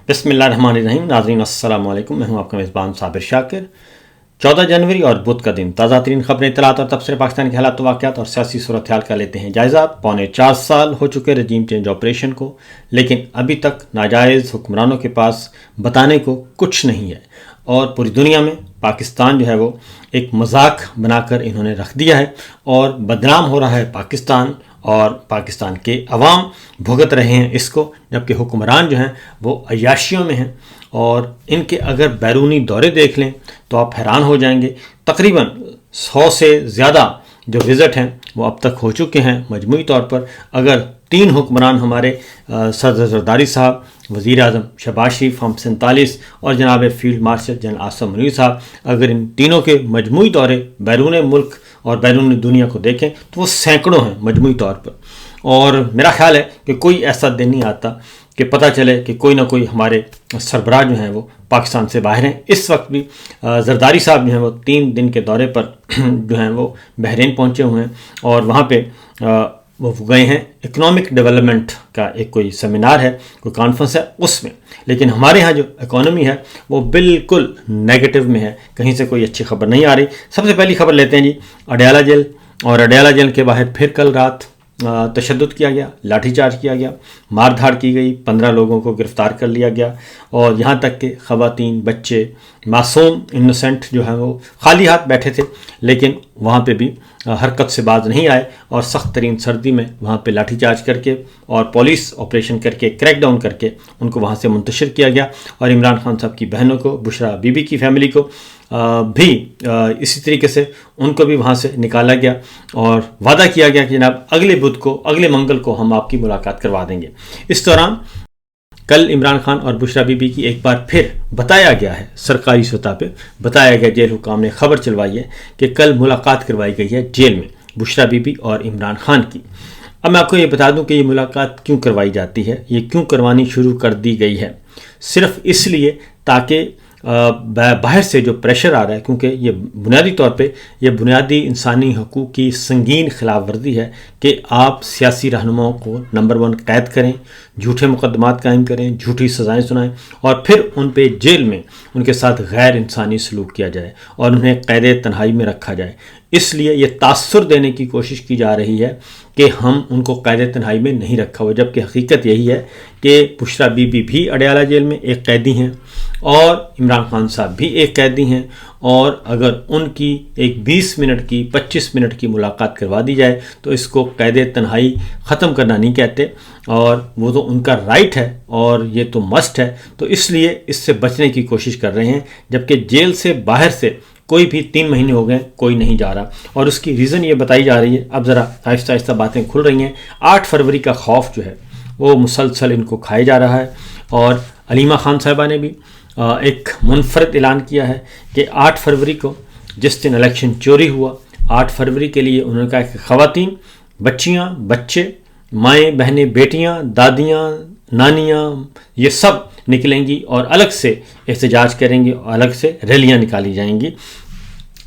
بسم اللہ الرحمن الرحیم. ناظرین السلام علیکم. میں ہوں آپ کا میزبان صابر شاکر. 14 جنوری اور بدھ کا دن. تازہ ترین خبریں، اطلاعات اور تبصرے پاکستان کے حالات، واقعات اور سیاسی صورتحال کا لیتے ہیں جائزہ. 4.25 سال ہو چکے رجیم چینج آپریشن کو، لیکن ابھی تک ناجائز حکمرانوں کے پاس بتانے کو کچھ نہیں ہے، اور پوری دنیا میں پاکستان جو ہے وہ ایک مذاق بنا کر انہوں نے رکھ دیا ہے، اور بدنام ہو رہا ہے پاکستان، اور پاکستان کے عوام بھگت رہے ہیں اس کو، جبکہ حکمران جو ہیں وہ عیاشیوں میں ہیں. اور ان کے اگر بیرونی دورے دیکھ لیں تو آپ حیران ہو جائیں گے. تقریباً 100 سے زیادہ جو وزٹ ہیں وہ اب تک ہو چکے ہیں مجموعی طور پر. اگر 3 حکمران ہمارے صدر زرداری صاحب، وزیر اعظم شہباز شریف فارم 47 اور جناب field marshal general Asim Munir صاحب، اگر ان تینوں کے مجموعی دورے بیرون ملک اور بیرون دنیا کو دیکھیں تو وہ سینکڑوں ہیں مجموعی طور پر. اور میرا خیال ہے کہ کوئی ایسا دن نہیں آتا کہ پتہ چلے کہ کوئی نہ کوئی ہمارے سربراہ جو ہیں وہ پاکستان سے باہر ہیں. اس وقت بھی زرداری صاحب جو ہیں وہ 3 دن کے دورے پر جو ہیں وہ بحرین پہنچے ہوئے ہیں، اور وہاں پہ وہ گئے ہیں اکنامک ڈیولپمنٹ کا ایک کوئی سیمینار ہے، کوئی کانفرنس ہے اس میں. لیکن ہمارے ہاں جو اکانومی ہے وہ بالکل نیگیٹو میں ہے، کہیں سے کوئی اچھی خبر نہیں آ رہی. سب سے پہلی خبر لیتے ہیں جی اڈیالہ جیل. اور اڈیالہ جیل کے باہر پھر کل رات تشدد کیا گیا، لاٹھی چارج کیا گیا، مار دھاڑ کی گئی، 15 لوگوں کو گرفتار کر لیا گیا، اور یہاں تک کہ خواتین، بچے، معصوم انوسینٹ جو ہیں وہ خالی ہاتھ بیٹھے تھے، لیکن وہاں پہ بھی حرکت سے باز نہیں آئے، اور سخت ترین سردی میں وہاں پہ لاٹھی چارج کر کے اور پولیس آپریشن کر کے کریک ڈاؤن کر کے ان کو وہاں سے منتشر کیا گیا. اور عمران خان صاحب کی بہنوں کو، بشرا بی بی کی فیملی کو بھی اسی طریقے سے ان کو بھی وہاں سے نکالا گیا، اور وعدہ کیا گیا کہ جناب اگلے بدھ کو، اگلے منگل کو ہم آپ کی ملاقات کروا دیں گے. اس دوران کل عمران خان اور بشرا بی بی کی ایک بار پھر بتایا گیا ہے، سرکاری سطح پہ بتایا گیا، جیل حکام نے خبر چلوائی ہے کہ کل ملاقات کروائی گئی ہے جیل میں بشرا بی بی اور عمران خان کی. اب میں آپ کو یہ بتا دوں کہ یہ ملاقات کیوں کروائی جاتی ہے، یہ کیوں کروانی شروع کر دی گئی ہے. صرف اس لیے تاکہ باہر سے جو پریشر آ رہا ہے، کیونکہ یہ بنیادی طور پہ یہ بنیادی انسانی حقوق کی سنگین خلاف ورزی ہے کہ آپ سیاسی رہنماؤں کو نمبر 1 قید کریں، جھوٹے مقدمات قائم کریں، جھوٹی سزائیں سنائیں، اور پھر ان پہ جیل میں ان کے ساتھ غیر انسانی سلوک کیا جائے اور انہیں قید تنہائی میں رکھا جائے. اس لیے یہ تاثر دینے کی کوشش کی جا رہی ہے کہ ہم ان کو قید تنہائی میں نہیں رکھا ہوا، جبکہ حقیقت یہی ہے کہ بشرا بی بی بھی اڈیالہ جیل میں ایک قیدی ہیں، اور عمران خان صاحب بھی ایک قیدی ہیں. اور اگر ان کی ایک 20 منٹ کی، 25 منٹ کی ملاقات کروا دی جائے تو اس کو قید تنہائی ختم کرنا نہیں کہتے، اور وہ تو ان کا رائٹ ہے اور یہ تو مسٹ ہے. تو اس لیے اس سے بچنے کی کوشش کر رہے ہیں، جبکہ جیل سے باہر سے کوئی بھی 3 مہینے ہو گئے کوئی نہیں جا رہا. اور اس کی ریزن یہ بتائی جا رہی ہے، اب ذرا آہستہ آہستہ باتیں کھل رہی ہیں. 8 فروری کا خوف جو ہے وہ مسلسل ان کو کھائے جا رہا ہے. اور علیمہ خان صاحبہ نے بھی ایک منفرد اعلان کیا ہے کہ 8 فروری کو جس دن الیکشن چوری ہوا، 8 فروری کے لیے انہوں نے کہا کہ خواتین، بچیاں، بچے، مائیں، بہنیں، بیٹیاں، دادیاں، نانیاں، یہ سب نکلیں گی اور الگ سے احتجاج کریں گی، اور الگ سے ریلیاں نکالی جائیں گی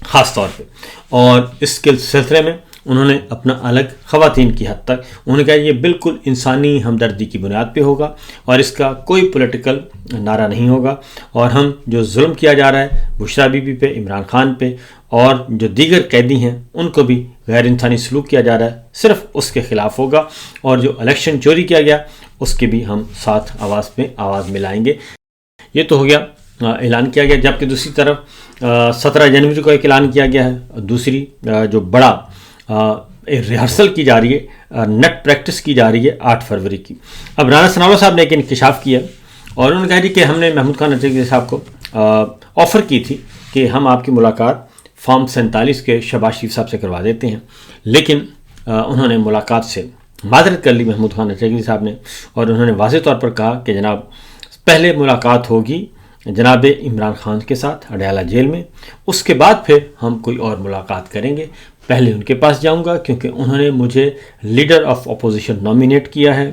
خاص طور پہ. اور اس کے سلسلے میں انہوں نے اپنا الگ خواتین کی حد تک انہوں نے کہا یہ بالکل انسانی ہمدردی کی بنیاد پہ ہوگا، اور اس کا کوئی پولیٹیکل نعرہ نہیں ہوگا. اور ہم جو ظلم کیا جا رہا ہے بشرا بی بی پہ، عمران خان پہ، اور جو دیگر قیدی ہیں ان کو بھی غیر انسانی سلوک کیا جا رہا ہے، صرف اس کے خلاف ہوگا. اور جو الیکشن چوری کیا گیا اس کے بھی ہم ساتھ آواز پہ آواز ملائیں گے. یہ تو ہو گیا، اعلان کیا گیا. جبکہ دوسری طرف 17 جنوری کو ایک اعلان کیا گیا ہے، دوسری جو بڑا ریہرسل کی جا رہی ہے، نیٹ پریکٹس کی جا رہی ہے 8 فروری کی. اب رانا ثناء اللہ صاحب نے ایک انکشاف کیا، اور انہوں نے کہا جی کہ ہم نے محمود خان اٹیچی صاحب کو آفر کی تھی کہ ہم آپ کی ملاقات فارم 47 کے شہباز شریف صاحب سے کروا دیتے ہیں، لیکن انہوں نے ملاقات سے معذرت کر لی محمود خان اٹیچی صاحب نے، اور انہوں نے واضح طور پر کہا کہ جناب پہلے ملاقات ہوگی جناب عمران خان کے ساتھ اڈیالہ جیل میں، اس کے بعد پھر ہم کوئی اور ملاقات کریں گے. پہلے ان کے پاس جاؤں گا کیونکہ انہوں نے مجھے لیڈر آف اپوزیشن نامینیٹ کیا ہے،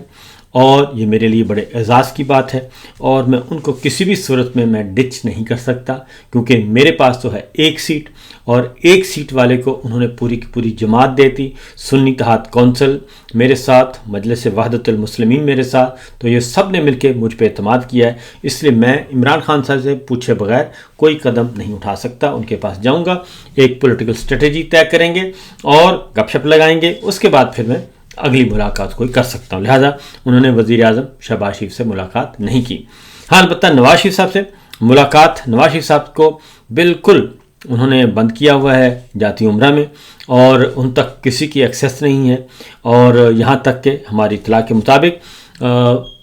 اور یہ میرے لیے بڑے اعزاز کی بات ہے، اور میں ان کو کسی بھی صورت میں ڈچ نہیں کر سکتا، کیونکہ میرے پاس تو ہے ایک سیٹ، اور ایک سیٹ والے کو انہوں نے پوری کی پوری جماعت دے دی. سنی اتحاد کونسل میرے ساتھ، مجلس وحدت المسلمین میرے ساتھ، تو یہ سب نے مل کے مجھ پہ اعتماد کیا ہے. اس لیے میں عمران خان صاحب سے پوچھے بغیر کوئی قدم نہیں اٹھا سکتا. ان کے پاس جاؤں گا، ایک پولیٹیکل اسٹریٹجی طے کریں گے اور گپ شپ لگائیں گے، اس کے بعد پھر میں اگلی ملاقات کوئی کر سکتا ہوں. لہٰذا انہوں نے وزیر اعظم شہباز شریف سے ملاقات نہیں کی. ہاں البتہ نواز شریف صاحب سے ملاقات، نواز شریف صاحب کو بالکل انہوں نے بند کیا ہوا ہے جاتی عمرہ میں، اور ان تک کسی کی ایکسیس نہیں ہے، اور یہاں تک کہ ہماری اطلاع کے مطابق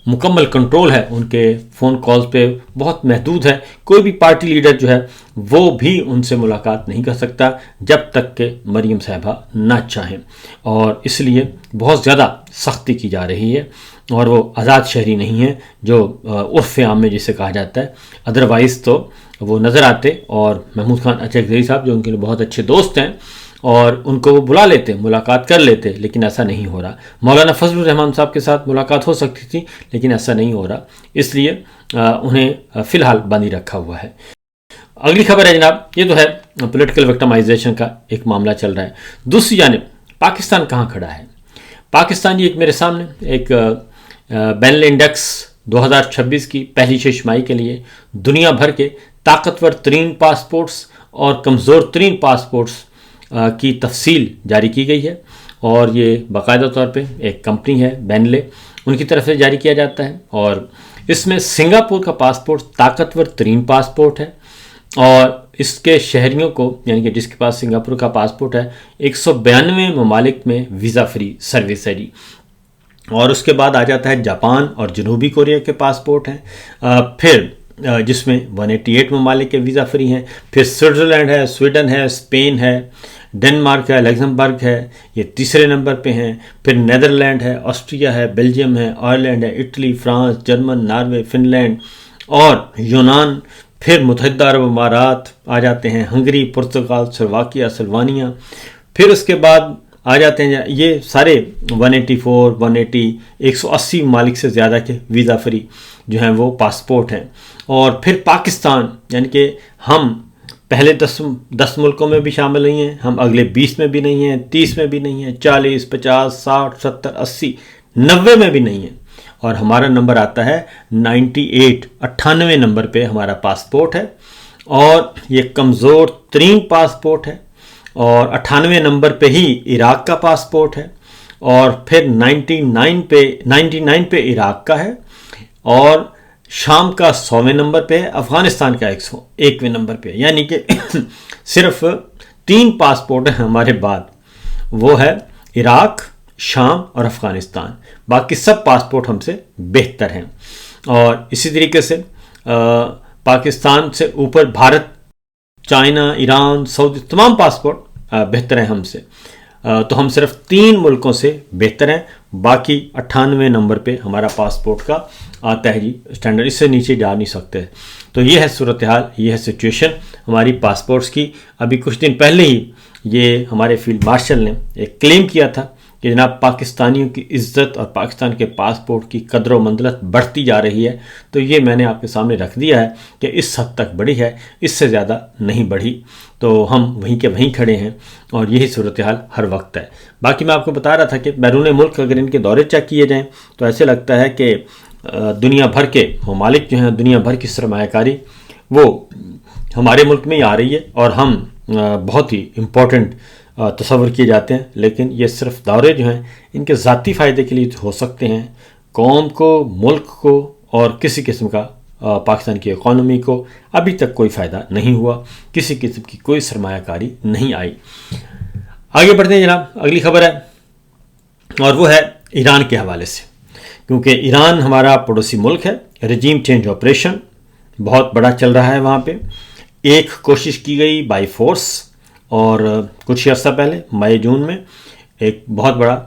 مکمل کنٹرول ہے ان کے فون کالز پہ، بہت محدود ہے. کوئی بھی پارٹی لیڈر جو ہے وہ بھی ان سے ملاقات نہیں کر سکتا جب تک کہ مریم صاحبہ نہ چاہیں، اور اس لیے بہت زیادہ سختی کی جا رہی ہے. اور وہ آزاد شہری نہیں ہیں جو عرف عام میں جسے کہا جاتا ہے. ادروائز تو وہ نظر آتے، اور محمود خان اچکزئی صاحب جو ان کے بہت اچھے دوست ہیں، اور ان کو وہ بلا لیتے، ملاقات کر لیتے، لیکن ایسا نہیں ہو رہا. مولانا فضل الرحمان صاحب کے ساتھ ملاقات ہو سکتی تھی لیکن ایسا نہیں ہو رہا، اس لیے انہیں فی الحال بند ہی رکھا ہوا ہے. اگلی خبر ہے جناب، یہ تو ہے پولیٹیکل وکٹمائزیشن کا ایک معاملہ چل رہا ہے. دوسری جانب پاکستان کہاں کھڑا ہے؟ پاکستان یہ ایک میرے سامنے ایک بین الانڈیکس 2026 کی پہلی ششماہی کے لیے دنیا بھر کے طاقتور ترین پاسپورٹس اور کمزور ترین پاسپورٹس کی تفصیل جاری کی گئی ہے، اور یہ باقاعدہ طور پہ ایک کمپنی ہے بینلے، ان کی طرف سے جاری کیا جاتا ہے. اور اس میں سنگاپور کا پاسپورٹ طاقتور ترین پاسپورٹ ہے، اور اس کے شہریوں کو، یعنی کہ جس کے پاس سنگاپور کا پاسپورٹ ہے، 192 ممالک میں ویزا فری سروس ہے جی. اور اس کے بعد آ جاتا ہے جاپان اور جنوبی کوریا کے پاسپورٹ ہیں، پھر جس میں 188 ممالک کے ویزا فری ہیں. پھر سوئٹزرلینڈ ہے، سویڈن ہے، اسپین ہے، ڈنمارک ہے، لگزمبرگ ہے، یہ تیسرے نمبر پہ ہیں. پھر نیدرلینڈ ہے، آسٹریا ہے، بیلجیم ہے، آئرلینڈ ہے، Italy, France, German, Norway, Finland اور یونان. پھر متحدہ عرب امارات آ جاتے ہیں، ہنگری، پرتگال، سلواکیہ، سلوانیہ. پھر اس کے بعد آ جاتے ہیں یہ سارے 184، 180، 180 ممالک سے زیادہ کے ویزا فری جو ہیں وہ پاسپورٹ ہیں. اور پھر پاکستان، یعنی کہ ہم پہلے 10 ملکوں میں بھی شامل نہیں ہیں، ہم اگلے 20 میں بھی نہیں ہیں، 30 میں بھی نہیں ہیں، 40، 50، 60، 70، 80، 90 میں بھی نہیں ہیں. اور ہمارا نمبر آتا ہے 98 نمبر پہ ہمارا پاسپورٹ ہے، اور یہ کمزور ترین پاسپورٹ ہے. اور 98 نمبر پہ ہی عراق کا پاسپورٹ ہے، اور پھر 99 پہ عراق کا ہے، اور شام کا 100ویں نمبر پہ ہے، افغانستان کا 101ویں نمبر پہ ہے. یعنی کہ صرف 3 پاسپورٹ ہیں ہمارے بعد، وہ ہے عراق، شام اور افغانستان. باقی سب پاسپورٹ ہم سے بہتر ہیں. اور اسی طریقے سے پاکستان سے اوپر بھارت، چائنا، ایران، سعودی، تمام پاسپورٹ بہتر ہیں ہم سے. تو ہم صرف 3 ملکوں سے بہتر ہیں. باقی 98 نمبر پہ ہمارا پاسپورٹ کا آتا ہے جی اسٹینڈرڈ، اس سے نیچے جا نہیں سکتے. تو یہ ہے صورتحال، یہ ہے سچویشن ہماری پاسپورٹس کی. ابھی کچھ دن پہلے ہی یہ ہمارے فیلڈ مارشل نے ایک کلیم کیا تھا کہ جناب پاکستانیوں کی عزت اور پاکستان کے پاسپورٹ کی قدر و منزلت بڑھتی جا رہی ہے. تو یہ میں نے آپ کے سامنے رکھ دیا ہے کہ اس حد تک بڑھی ہے، اس سے زیادہ نہیں بڑھی. تو ہم وہیں کے وہیں کھڑے ہیں، اور یہی صورتحال ہر وقت ہے. باقی میں آپ کو بتا رہا تھا کہ بیرون ملک اگر ان کے دورے چیک کیے جائیں تو ایسے لگتا ہے کہ دنیا بھر کے ممالک جو ہیں، دنیا بھر کی سرمایہ کاری وہ ہمارے ملک میں ہی آ رہی ہے، اور ہم بہت ہی امپورٹنٹ تصور کیے جاتے ہیں. لیکن یہ صرف دورے جو ہیں ان کے ذاتی فائدے کے لیے ہو سکتے ہیں. قوم کو، ملک کو اور کسی قسم کا پاکستان کی اکانومی کو ابھی تک کوئی فائدہ نہیں ہوا، کسی قسم کی کوئی سرمایہ کاری نہیں آئی. آگے بڑھتے ہیں جناب، اگلی خبر ہے، اور وہ ہے ایران کے حوالے سے. کیونکہ ایران ہمارا پڑوسی ملک ہے، رجیم چینج آپریشن بہت بڑا چل رہا ہے وہاں پہ. ایک کوشش کی گئی بائی فورس، اور کچھ عرصہ پہلے مئی جون میں ایک بہت بڑا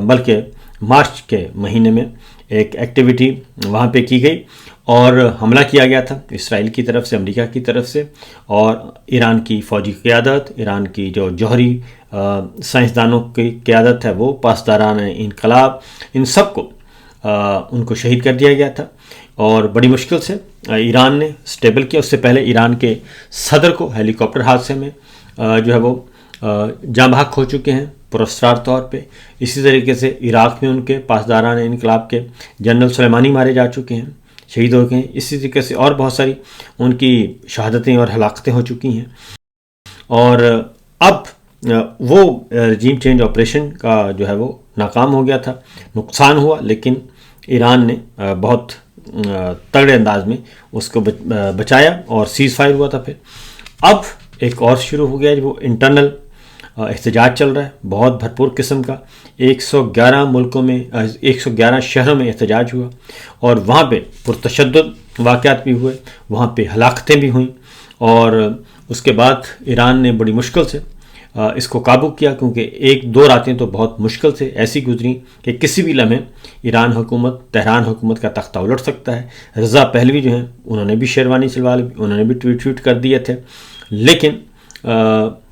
بلکہ مارچ کے مہینے میں ایک ایکٹیویٹی وہاں پہ کی گئی، اور حملہ کیا گیا تھا اسرائیل کی طرف سے، امریکہ کی طرف سے. اور ایران کی فوجی قیادت، ایران کی جو جوہری سائنسدانوں کی قیادت ہے، وہ پاسداران انقلاب، ان سب کو ان کو شہید کر دیا گیا تھا. اور بڑی مشکل سے ایران نے اسٹیبل کیا. اس سے پہلے ایران کے صدر کو ہیلی کاپٹر حادثے میں جو ہے وہ جاں بحق ہو چکے ہیں پراسرار طور پہ. اسی طریقے سے عراق میں ان کے پاسداران انقلاب کے جنرل سلیمانی مارے جا چکے ہیں، شہید ہو گئے ہیں. اسی طریقے سے اور بہت ساری ان کی شہادتیں اور ہلاکتیں ہو چکی ہیں. اور اب وہ رجیم چینج آپریشن کا جو ہے وہ ناکام ہو گیا تھا، نقصان ہوا، لیکن ایران نے بہت تگڑے انداز میں اس کو بچایا اور سیز فائر ہوا تھا. پھر اب ایک اور شروع ہو گیا وہ انٹرنل احتجاج چل رہا ہے بہت بھرپور قسم کا. 111 ملکوں میں 111 شہروں میں احتجاج ہوا اور وہاں پہ پرتشدد واقعات بھی ہوئے، وہاں پہ ہلاکتیں بھی ہوئیں. اور اس کے بعد ایران نے بڑی مشکل سے اس کو قابو کیا، کیونکہ 1-2 راتیں تو بہت مشکل سے ایسی گزری کہ کسی بھی لمحے ایران حکومت، تہران حکومت کا تختہ الٹ سکتا ہے. رضا پہلوی جو ہیں انہوں نے بھی شیروانی سلوا لی، انہوں نے بھی ٹویٹ کر دیے تھے. لیکن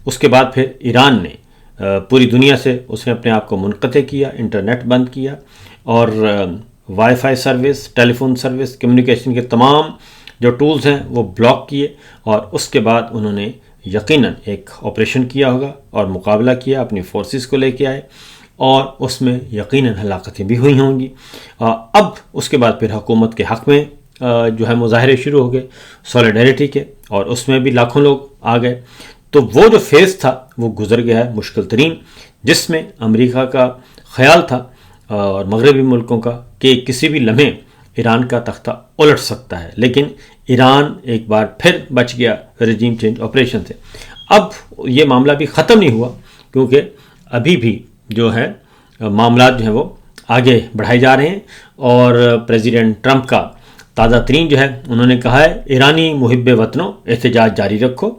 اس کے بعد پھر ایران نے پوری دنیا سے اس نے اپنے آپ کو منقطع کیا، انٹرنیٹ بند کیا اور وائی فائی سروس، ٹیلی فون سروس، کمیونیکیشن کے تمام جو ٹولز ہیں وہ بلاک کیے. اور اس کے بعد انہوں نے یقیناً ایک آپریشن کیا ہوگا اور مقابلہ کیا، اپنی فورسز کو لے کے آئے اور اس میں یقیناً ہلاکتیں بھی ہوئی ہوں گی. اب اس کے بعد پھر حکومت کے حق میں جو ہے مظاہرے شروع ہو گئے سولیڈیرٹی کے، اور اس میں بھی لاکھوں لوگ آ گئے. تو وہ جو فیز تھا وہ گزر گیا ہے مشکل ترین، جس میں امریکہ کا خیال تھا اور مغربی ملکوں کا کہ کسی بھی لمحے ایران کا تختہ الٹ سکتا ہے. لیکن ایران ایک بار پھر بچ گیا رجیم چینج آپریشن سے. اب یہ معاملہ بھی ختم نہیں ہوا، کیونکہ ابھی بھی جو ہے معاملات جو ہیں وہ آگے بڑھائے جا رہے ہیں. اور پریزیڈنٹ ٹرمپ کا تازہ ترین جو ہے انہوں نے کہا ہے ایرانی محب وطنوں احتجاج جاری رکھو،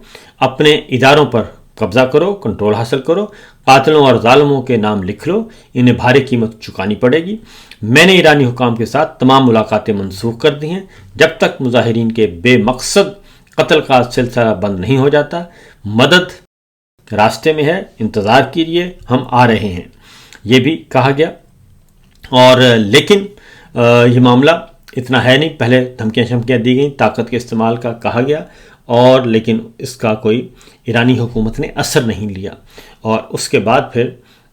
اپنے اداروں پر قبضہ کرو، کنٹرول حاصل کرو، قاتلوں اور ظالموں کے نام لکھ لو، انہیں بھاری قیمت چکانی پڑے گی. میں نے ایرانی حکام کے ساتھ تمام ملاقاتیں منسوخ کر دی ہیں جب تک مظاہرین کے بے مقصد قتل کا سلسلہ بند نہیں ہو جاتا. مدد راستے میں ہے، انتظار کیجیے، ہم آ رہے ہیں، یہ بھی کہا گیا. اور لیکن یہ معاملہ اتنا ہے نہیں. پہلے دھمکیاں شمکیاں دی گئیں، طاقت کے استعمال کا کہا گیا، اور لیکن اس کا کوئی ایرانی حکومت نے اثر نہیں لیا. اور اس کے بعد پھر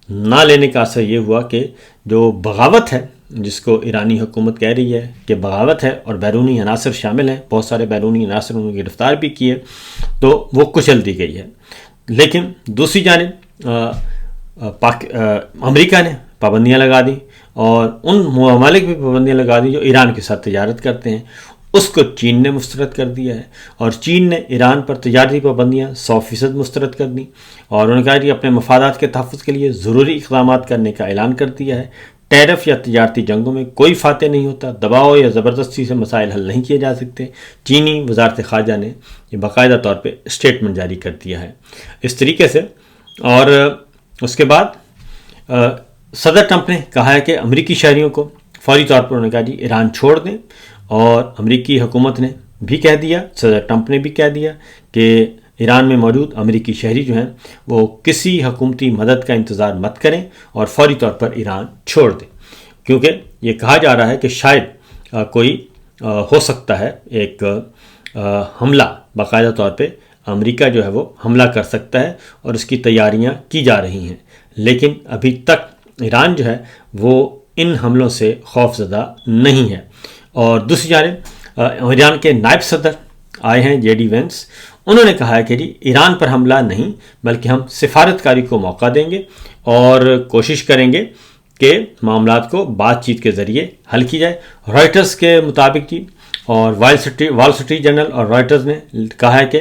نہ لینے کا اثر یہ ہوا کہ جو بغاوت ہے، جس کو ایرانی حکومت کہہ رہی ہے کہ بغاوت ہے اور بیرونی عناصر شامل ہیں، بہت سارے بیرونی عناصر انہوں نے گرفتار بھی کیے، تو وہ کچل دی گئی ہے. لیکن دوسری جانب امریکہ نے پابندیاں لگا دیں، اور ان ممالک بھی پابندیاں لگا دیں جو ایران کے ساتھ تجارت کرتے ہیں. اس کو چین نے مسترد کر دیا ہے، اور چین نے ایران پر تجارتی پابندیاں 100% مسترد کر دیں، اور انہوں نے کہا کہ اپنے مفادات کے تحفظ کے لیے ضروری اقدامات کرنے کا اعلان کر دیا ہے. ٹیرف یا تجارتی جنگوں میں کوئی فاتح نہیں ہوتا، دباؤ یا زبردستی سے مسائل حل نہیں کیے جا سکتے. چینی وزارت خارجہ نے یہ باقاعدہ طور پہ اسٹیٹمنٹ جاری کر دیا ہے اس طریقے سے. اور اس کے بعد صدر ٹرمپ نے کہا ہے کہ امریکی شہریوں کو فوری طور پر انہوں نے کہا جی ایران چھوڑ دیں، اور امریکی حکومت نے بھی کہہ دیا، صدر ٹرمپ نے بھی کہہ دیا کہ ایران میں موجود امریکی شہری جو ہیں وہ کسی حکومتی مدد کا انتظار مت کریں اور فوری طور پر ایران چھوڑ دیں. کیونکہ یہ کہا جا رہا ہے کہ شاید کوئی ہو سکتا ہے ایک حملہ، باقاعدہ طور پہ امریکہ جو ہے وہ حملہ کر سکتا ہے، اور اس کی تیاریاں کی جا رہی ہیں. لیکن ابھی تک ایران جو ہے وہ ان حملوں سے خوف زدہ نہیں ہے. اور دوسری جانب ایران کے نائب صدر آئے ہیں جے ڈی وینس، انہوں نے کہا ہے کہ جی ایران پر حملہ نہیں، بلکہ ہم سفارتکاری کو موقع دیں گے اور کوشش کریں گے کہ معاملات کو بات چیت کے ذریعے حل کی جائے. رائٹرز کے مطابق جی، اور وال سٹریٹ جرنل اور رائٹرز نے کہا ہے کہ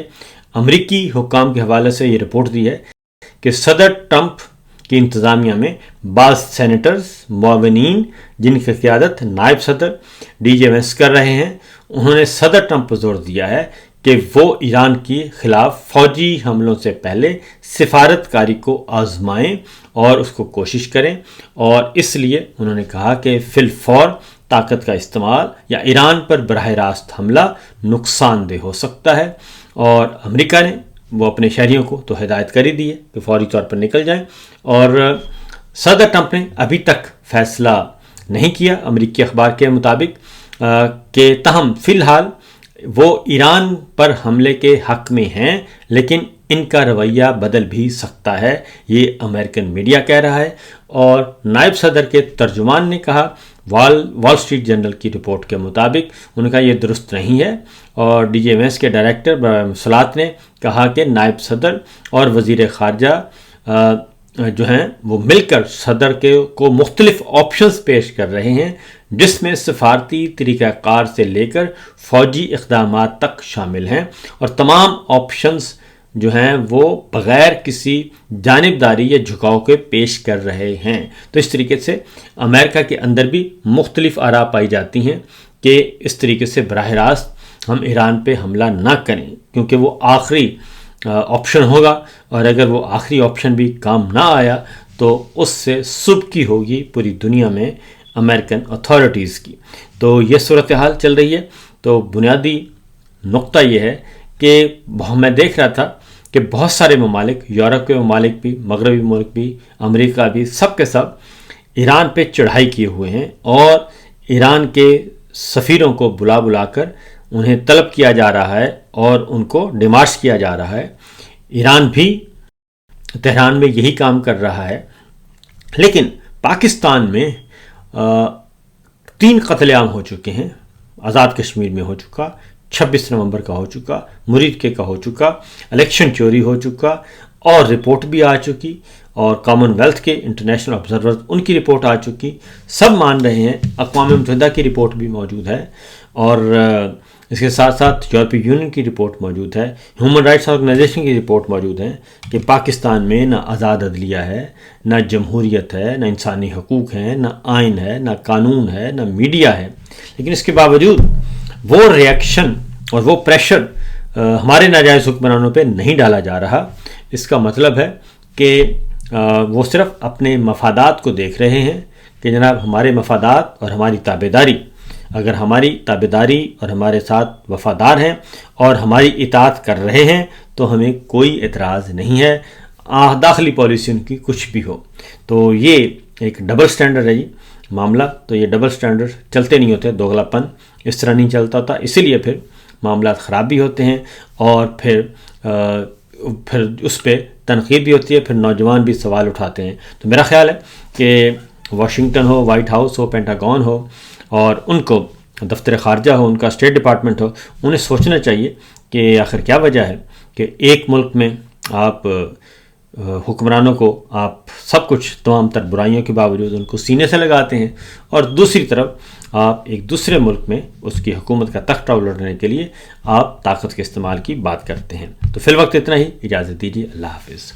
امریکی حکام کے حوالے سے یہ رپورٹ دی ہے کہ صدر ٹرمپ کی انتظامیہ میں بعض سینیٹرز، معاونین جن کی قیادت نائب صدر ڈی جے وینس کر رہے ہیں، انہوں نے صدر ٹرمپ پر زور دیا ہے کہ وہ ایران کے خلاف فوجی حملوں سے پہلے سفارتکاری کو آزمائیں اور اس کو کوشش کریں. اور اس لیے انہوں نے کہا کہ فی الفور طاقت کا استعمال یا ایران پر براہ راست حملہ نقصان دہ ہو سکتا ہے. اور امریکہ نے وہ اپنے شہریوں کو تو ہدایت کر ہی دی ہے کہ فوری طور پر نکل جائیں. اور صدر ٹرمپ نے ابھی تک فیصلہ نہیں کیا امریکی اخبار کے مطابق. کہ تاہم فی الحال وہ ایران پر حملے کے حق میں ہیں، لیکن ان کا رویہ بدل بھی سکتا ہے، یہ امریکن میڈیا کہہ رہا ہے۔ اور نائب صدر کے ترجمان نے کہا وال اسٹریٹ جرنل کی رپورٹ کے مطابق، انہوں نے کہا یہ درست نہیں ہے۔ اور ڈی جی ایم ایس کے ڈائریکٹر مرسلات نے کہا کہ نائب صدر اور وزیر خارجہ جو ہیں وہ مل کر صدر کو مختلف آپشنز پیش کر رہے ہیں، جس میں سفارتی طریقہ کار سے لے کر فوجی اقدامات تک شامل ہیں، اور تمام آپشنز جو ہیں وہ بغیر کسی جانبداری یا جھکاؤ کے پیش کر رہے ہیں۔ تو اس طریقے سے امریکہ کے اندر بھی مختلف آراء پائی جاتی ہیں کہ اس طریقے سے براہ راست ہم ایران پہ حملہ نہ کریں، کیونکہ وہ آخری آپشن ہوگا، اور اگر وہ آخری آپشن بھی کام نہ آیا تو اس سے سبکی ہوگی پوری دنیا میں امریکن اتھارٹیز کی۔ تو یہ صورتحال چل رہی ہے۔ تو بنیادی نقطہ یہ ہے کہ میں دیکھ رہا تھا کہ بہت سارے ممالک، یورپ کے ممالک بھی، مغربی ملک بھی، امریکہ بھی، سب کے سب ایران پہ چڑھائی کیے ہوئے ہیں، اور ایران کے سفیروں کو بلا کر انہیں طلب کیا جا رہا ہے اور ان کو ڈیمارش کیا جا رہا ہے۔ ایران بھی تہران میں یہی کام کر رہا ہے، لیکن پاکستان میں 3 قتل عام ہو چکے ہیں۔ آزاد کشمیر میں ہو چکا، 26 نومبر کا ہو چکا، مرید کے کا ہو چکا، الیکشن چوری ہو چکا، اور رپورٹ بھی آ چکی، اور کامن ویلتھ کے انٹرنیشنل آبزرورز ان کی رپورٹ آ چکی، سب مان رہے ہیں، اقوام متحدہ کی رپورٹ بھی موجود ہے، اور اس کے ساتھ ساتھ یورپی یونین کی رپورٹ موجود ہے، ہیومن رائٹس آرگنائزیشن کی رپورٹ موجود ہے کہ پاکستان میں نہ آزاد عدلیہ ہے، نہ جمہوریت ہے، نہ انسانی حقوق ہیں، نہ آئین ہے، نہ قانون ہے، نہ میڈیا ہے۔ لیکن اس کے باوجود وہ ریئیکشن اور وہ پریشر ہمارے ناجائز حکمرانوں پہ نہیں ڈالا جا رہا۔ اس کا مطلب ہے کہ وہ صرف اپنے مفادات کو دیکھ رہے ہیں کہ جناب ہمارے مفادات اور ہماری تابعداری، اگر ہماری تابعداری اور ہمارے ساتھ وفادار ہیں اور ہماری اطاعت کر رہے ہیں تو ہمیں کوئی اعتراض نہیں ہے، داخلی پالیسی ان کی کچھ بھی ہو۔ تو یہ ایک ڈبل سٹینڈرڈ ہے جی معاملہ۔ تو یہ ڈبل سٹینڈرڈ چلتے نہیں ہوتے، دوگلا پن اس طرح نہیں چلتا ہوتا، اسی لیے پھر معاملات خراب بھی ہوتے ہیں، اور پھر اس پہ تنقید بھی ہوتی ہے، پھر نوجوان بھی سوال اٹھاتے ہیں۔ تو میرا خیال ہے کہ واشنگٹن ہو، وائٹ ہاؤس ہو، پینٹاگون ہو، اور ان کو دفتر خارجہ ہو، ان کا اسٹیٹ ڈپارٹمنٹ ہو، انہیں سوچنا چاہیے کہ آخر کیا وجہ ہے کہ ایک ملک میں آپ حکمرانوں کو آپ سب کچھ تمام تر برائیوں کے باوجود ان کو سینے سے لگاتے ہیں، اور دوسری طرف آپ ایک دوسرے ملک میں اس کی حکومت کا تختہ الٹنے کے لیے آپ طاقت کے استعمال کی بات کرتے ہیں۔ تو فی الوقت اتنا ہی، اجازت دیجیے، اللہ حافظ۔